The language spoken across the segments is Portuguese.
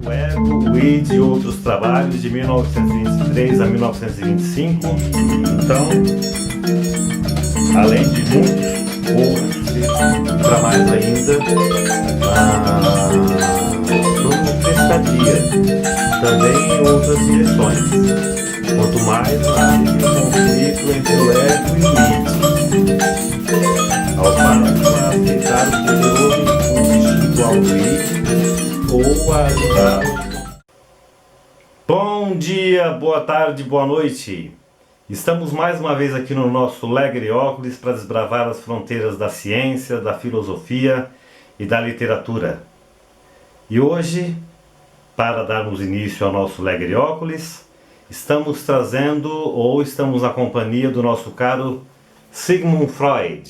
O Ego, o Id e outros trabalhos de 1923 a 1925. Então, além de muitos outros, para mais ainda, sobre prestadia, também em outras direções. Quanto mais nasce o conflito entre o ego e o id, ao passo a aceitar o poderoso impulso espiritual do id ou a ajudá-lo. Bom dia, boa tarde, boa noite. Estamos mais uma vez aqui no nosso Legriópolis para desbravar as fronteiras da ciência, da filosofia e da literatura. E hoje, para darmos início ao nosso Legriópolis, estamos trazendo ou estamos na companhia do nosso caro Sigmund Freud.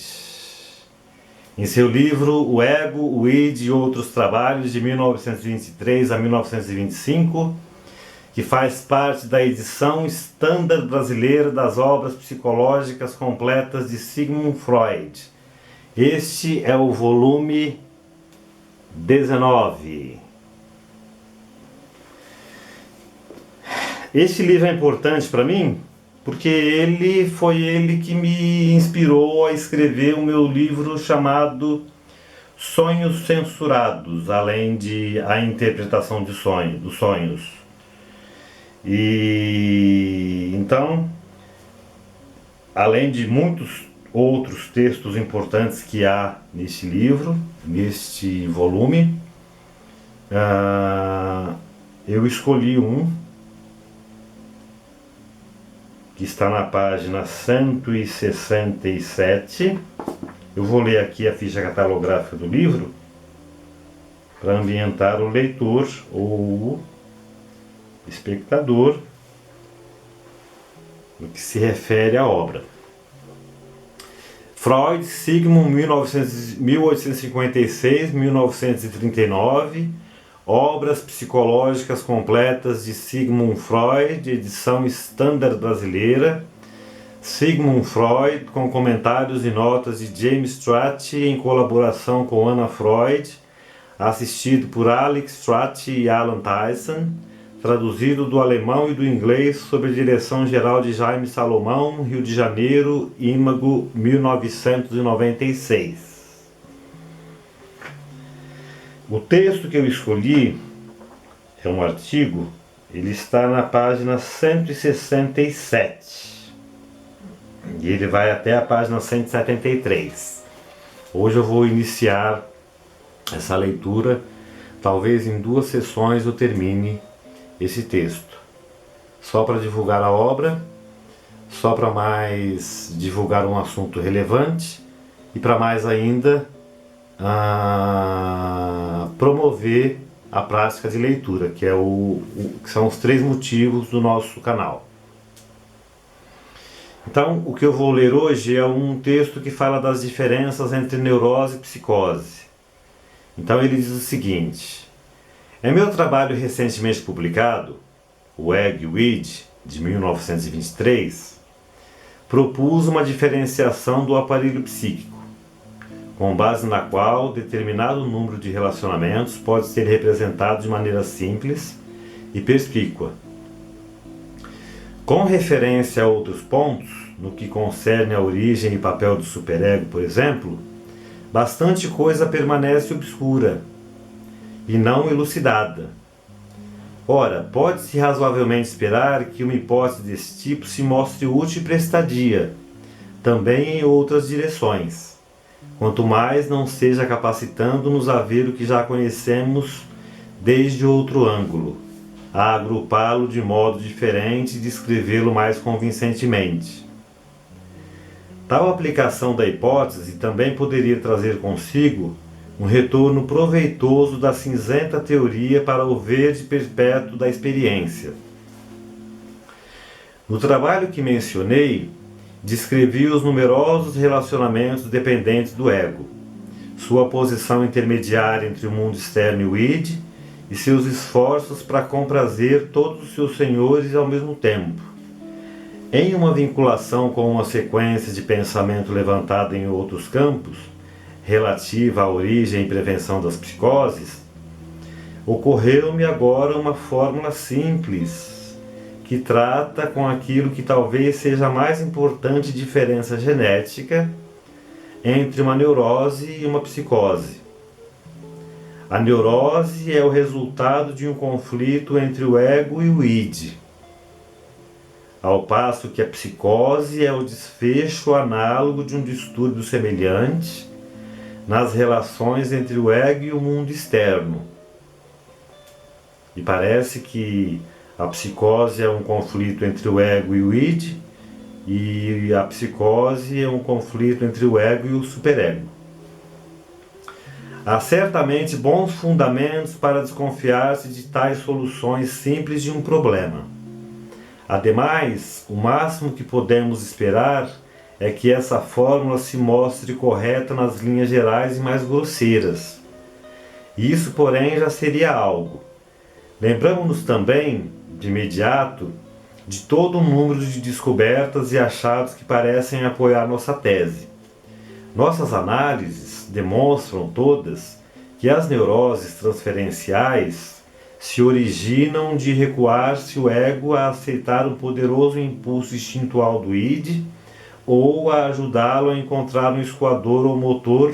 Em seu livro O Ego, o Id e outros trabalhos de 1923 a 1925, que faz parte da edição Standard brasileira das obras psicológicas completas de Sigmund Freud. Este é o volume 19. Este livro é importante para mim porque foi ele que me inspirou a escrever o meu livro chamado Sonhos Censurados, além de a interpretação dos sonhos. E então, além de muitos outros textos importantes que há neste livro, neste volume, eu escolhi um que está na página 167. Eu vou ler aqui a ficha catalográfica do livro para ambientar o leitor ou o espectador no que se refere à obra. Freud, Sigmund, 1856-1939, Obras Psicológicas Completas de Sigmund Freud, edição Standard brasileira. Sigmund Freud, com comentários e notas de James Stratt, em colaboração com Anna Freud, assistido por Alex Stratt e Alan Tyson, traduzido do alemão e do inglês sob a direção geral de Jaime Salomão, Rio de Janeiro, Imago, 1996. O texto que eu escolhi é um artigo, ele está na página 167 e ele vai até a página 173. Hoje eu vou iniciar essa leitura, talvez em 2 sessões eu termine esse texto. Só para divulgar a obra, só para mais divulgar um assunto relevante e para mais ainda promover a prática de leitura, que são os 3 motivos do nosso canal. Então, o que eu vou ler hoje é um texto que fala das diferenças entre neurose e psicose. Então ele diz o seguinte: em meu trabalho recentemente publicado, O Ego e o Id, de 1923, propus uma diferenciação do aparelho psíquico, com base na qual determinado número de relacionamentos pode ser representado de maneira simples e perspícua. Com referência a outros pontos, no que concerne a origem e papel do superego, por exemplo, bastante coisa permanece obscura e não elucidada. Ora, pode-se razoavelmente esperar que uma hipótese desse tipo se mostre útil e prestadia, também em outras direções, quanto mais não seja capacitando-nos a ver o que já conhecemos desde outro ângulo, a agrupá-lo de modo diferente e descrevê-lo mais convincentemente. Tal aplicação da hipótese também poderia trazer consigo um retorno proveitoso da cinzenta teoria para o verde perpétuo da experiência. No trabalho que mencionei, descrevi os numerosos relacionamentos dependentes do ego, sua posição intermediária entre o mundo externo e o id, e seus esforços para comprazer todos os seus senhores ao mesmo tempo. Em uma vinculação com uma sequência de pensamento levantada em outros campos, relativa à origem e prevenção das psicoses, Ocorreu-me agora uma fórmula simples, que trata com aquilo que talvez seja a mais importante diferença genética entre uma neurose e uma psicose. A neurose é o resultado de um conflito entre o ego e o id, ao passo que a psicose é o desfecho análogo de um distúrbio semelhante nas relações entre o ego e o mundo externo. E parece que a psicose é um conflito entre o ego e o id, e a psicose é um conflito entre o ego e o superego. Há certamente bons fundamentos para desconfiar-se de tais soluções simples de um problema. Ademais, o máximo que podemos esperar é que essa fórmula se mostre correta nas linhas gerais e mais grosseiras. Isso, porém, já seria algo. Lembramos-nos também, de imediato, de todo um número de descobertas e achados que parecem apoiar nossa tese. Nossas análises demonstram todas que as neuroses transferenciais se originam de recuar-se o ego a aceitar um poderoso impulso instintual do id, ou a ajudá-lo a encontrar um escoador ou motor,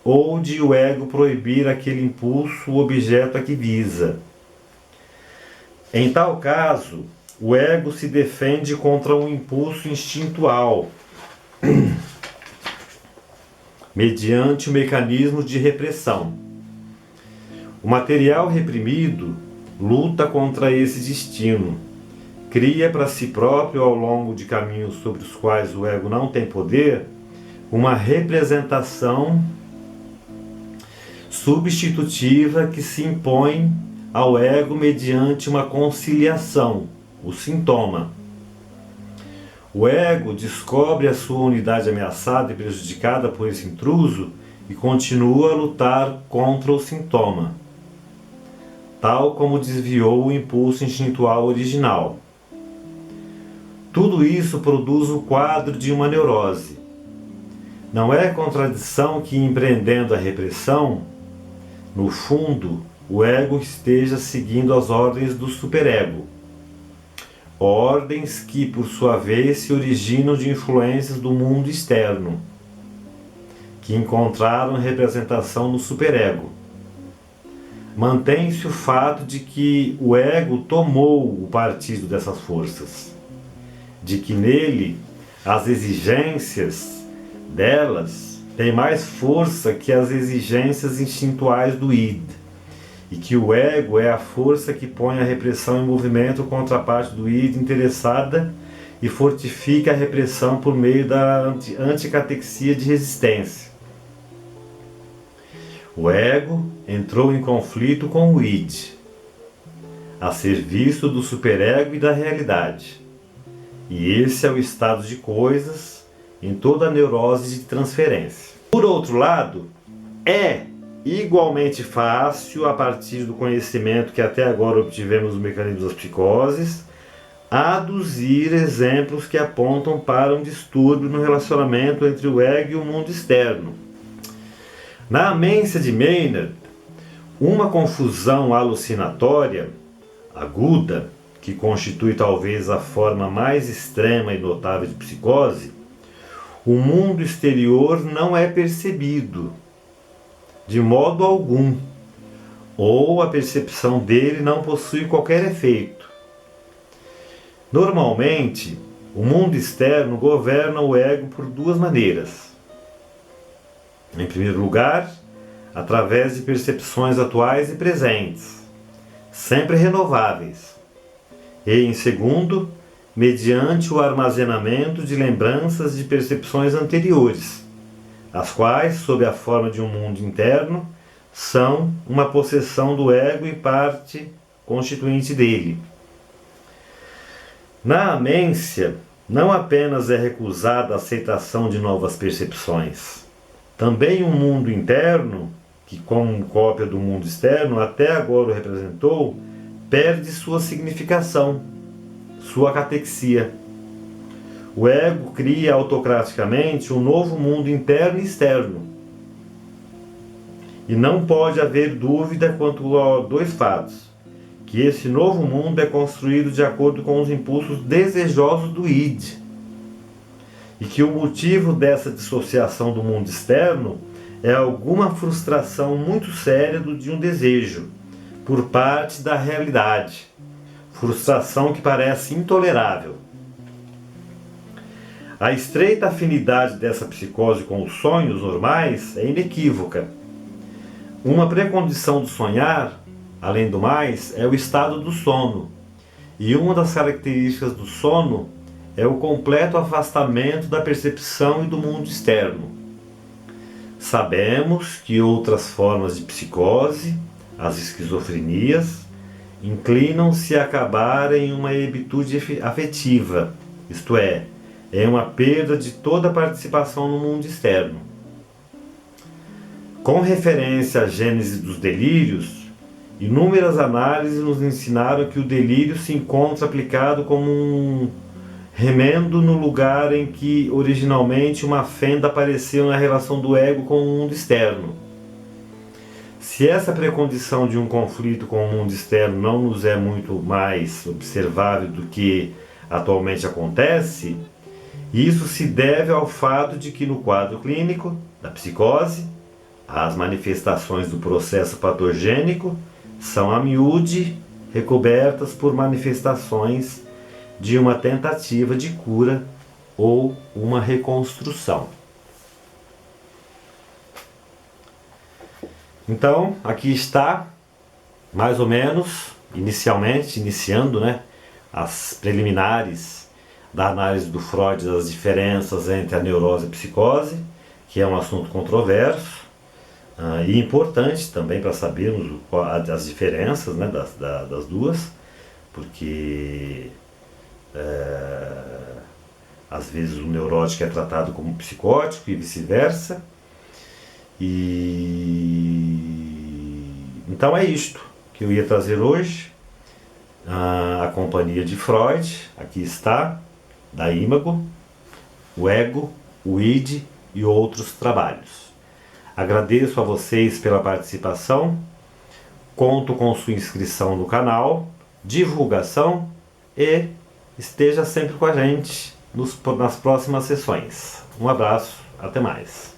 ou de o ego proibir aquele impulso, o objeto a que visa. Em tal caso, o ego se defende contra um impulso instintual, mediante o mecanismo de repressão. O material reprimido luta contra esse destino, cria para si próprio, ao longo de caminhos sobre os quais o ego não tem poder, uma representação substitutiva que se impõe ao ego mediante uma conciliação, o sintoma. O ego descobre a sua unidade ameaçada e prejudicada por esse intruso e continua a lutar contra o sintoma, tal como desviou o impulso instintual original. Tudo isso produz o quadro de uma neurose. Não é contradição que, empreendendo a repressão, no fundo, o ego esteja seguindo as ordens do superego. Ordens que, por sua vez, se originam de influências do mundo externo, que encontraram representação no superego. Mantém-se o fato de que o ego tomou o partido dessas forças, de que nele as exigências delas têm mais força que as exigências instintuais do id, e que o ego é a força que põe a repressão em movimento contra a parte do id interessada e fortifica a repressão por meio da anticatexia de resistência. O ego entrou em conflito com o id, a serviço do superego e da realidade. E esse é o estado de coisas em toda a neurose de transferência. Por outro lado, é igualmente fácil, a partir do conhecimento que até agora obtivemos dos mecanismos das psicoses, aduzir exemplos que apontam para um distúrbio no relacionamento entre o ego e o mundo externo. Na amência de Maynard, uma confusão alucinatória aguda, que constitui talvez a forma mais extrema e notável de psicose, o mundo exterior não é percebido de modo algum, ou a percepção dele não possui qualquer efeito. Normalmente, o mundo externo governa o ego por duas maneiras. Em primeiro lugar, através de percepções atuais e presentes, sempre renováveis. E, em segundo, mediante o armazenamento de lembranças de percepções anteriores, as quais, sob a forma de um mundo interno, são uma possessão do ego e parte constituinte dele. Na amência, não apenas é recusada a aceitação de novas percepções, também um mundo interno, que como cópia do mundo externo até agora o representou, perde sua significação, sua catexia. O ego cria autocraticamente um novo mundo interno e externo. E não pode haver dúvida quanto a dois fatos: que esse novo mundo é construído de acordo com os impulsos desejosos do id, e que o motivo dessa dissociação do mundo externo é alguma frustração muito séria de um desejo por parte da realidade, frustração que parece intolerável. A estreita afinidade dessa psicose com os sonhos normais é inequívoca. Uma precondição do sonhar, além do mais, é o estado do sono, e uma das características do sono é o completo afastamento da percepção e do mundo externo. Sabemos que outras formas de psicose, as esquizofrenias, inclinam-se a acabar em uma hebitude afetiva, isto é uma perda de toda a participação no mundo externo. Com referência à gênese dos delírios, inúmeras análises nos ensinaram que o delírio se encontra aplicado como um remendo no lugar em que originalmente uma fenda apareceu na relação do ego com o mundo externo. Se essa precondição de um conflito com o mundo externo não nos é muito mais observável do que atualmente acontece, isso se deve ao fato de que no quadro clínico da psicose, as manifestações do processo patogênico são a miúde recobertas por manifestações de uma tentativa de cura ou uma reconstrução. Então, aqui está, mais ou menos, iniciando, as preliminares da análise do Freud das diferenças entre a neurose e a psicose, que é um assunto controverso e importante também para sabermos as diferenças, das duas, porque às vezes o neurótico é tratado como psicótico e vice-versa. Então é isto que eu ia trazer hoje, a companhia de Freud. Aqui está, da Imago, o ego, o id e outros trabalhos. Agradeço a vocês pela participação, conto com sua inscrição no canal, divulgação e esteja sempre com a gente nas próximas sessões. Um abraço, até mais.